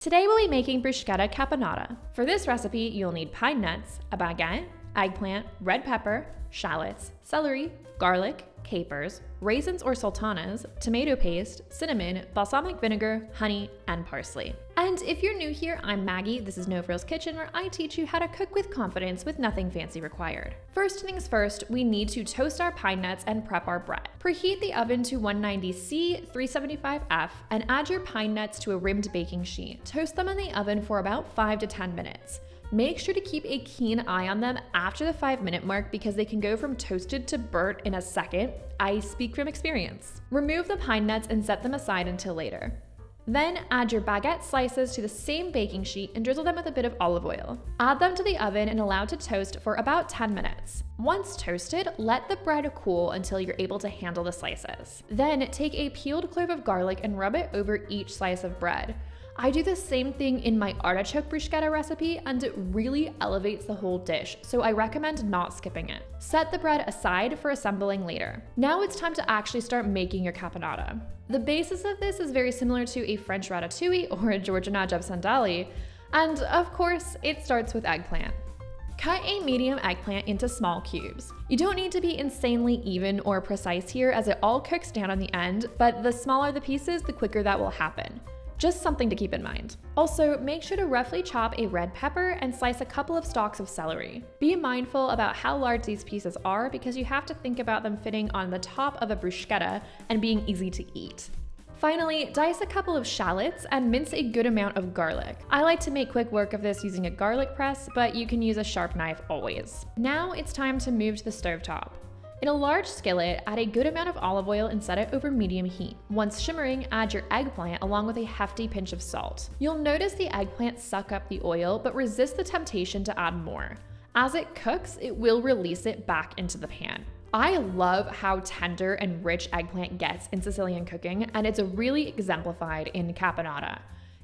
Today we'll be making bruschetta caponata. For this recipe, you'll need pine nuts, a baguette, eggplant, red pepper, shallots, celery, garlic, capers, raisins or sultanas, tomato paste, cinnamon, balsamic vinegar, honey, and parsley. And if you're new here, I'm Maggie. This is No Frills Kitchen, where I teach you how to cook with confidence with nothing fancy required. First things first, we need to toast our pine nuts and prep our bread. Preheat the oven to 190°C, 375°F, and add your pine nuts to a rimmed baking sheet. Toast them in the oven for about 5 to 10 minutes. Make sure to keep a keen eye on them after the 5-minute mark because they can go from toasted to burnt in a second. I speak from experience. Remove the pine nuts and set them aside until later. Then add your baguette slices to the same baking sheet and drizzle them with a bit of olive oil. Add them to the oven and allow to toast for about 10 minutes. Once toasted, let the bread cool until you're able to handle the slices. Then take a peeled clove of garlic and rub it over each slice of bread. I do the same thing in my artichoke bruschetta recipe, and it really elevates the whole dish, so I recommend not skipping it. Set the bread aside for assembling later. Now it's time to actually start making your caponata. The basis of this is very similar to a French ratatouille or a Georgian najab sandali, and of course, it starts with eggplant. Cut a medium eggplant into small cubes. You don't need to be insanely even or precise here, as it all cooks down on the end, but the smaller the pieces, the quicker that will happen. Just something to keep in mind. Also, make sure to roughly chop a red pepper and slice a couple of stalks of celery. Be mindful about how large these pieces are because you have to think about them fitting on the top of a bruschetta and being easy to eat. Finally, dice a couple of shallots and mince a good amount of garlic. I like to make quick work of this using a garlic press, but you can use a sharp knife always. Now it's time to move to the stovetop. In a large skillet, add a good amount of olive oil and set it over medium heat. Once shimmering, add your eggplant along with a hefty pinch of salt. You'll notice the eggplant suck up the oil, but resist the temptation to add more. As it cooks, it will release it back into the pan. I love how tender and rich eggplant gets in Sicilian cooking, and it's really exemplified in caponata.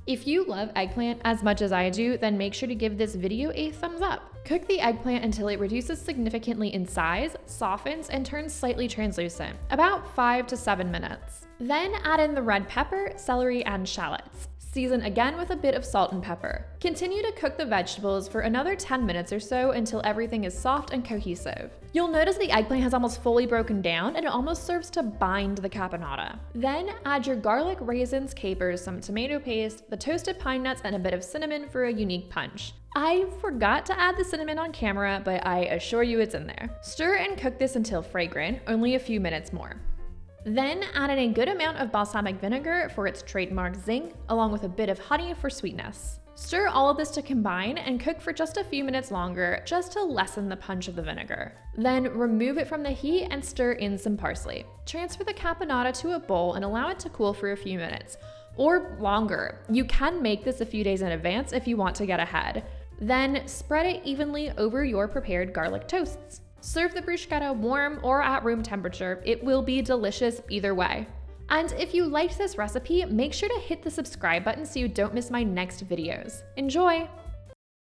If you love eggplant as much as I do, then make sure to give this video a thumbs up. Cook the eggplant until it reduces significantly in size, softens, and turns slightly translucent, about 5 to 7 minutes. Then add in the red pepper, celery, and shallots. Season again with a bit of salt and pepper. Continue to cook the vegetables for another 10 minutes or so until everything is soft and cohesive. You'll notice the eggplant has almost fully broken down and it almost serves to bind the caponata. Then add your garlic, raisins, capers, some tomato paste, the toasted pine nuts, and a bit of cinnamon for a unique punch. I forgot to add the cinnamon on camera, but I assure you it's in there. Stir and cook this until fragrant, only a few minutes more. Then add in a good amount of balsamic vinegar for its trademark zing, along with a bit of honey for sweetness. Stir all of this to combine and cook for just a few minutes longer, just to lessen the punch of the vinegar. Then remove it from the heat and stir in some parsley. Transfer the caponata to a bowl and allow it to cool for a few minutes, or longer. You can make this a few days in advance if you want to get ahead. Then spread it evenly over your prepared garlic toasts. Serve the bruschetta warm or at room temperature. It will be delicious either way. And if you liked this recipe, make sure to hit the subscribe button so you don't miss my next videos. Enjoy!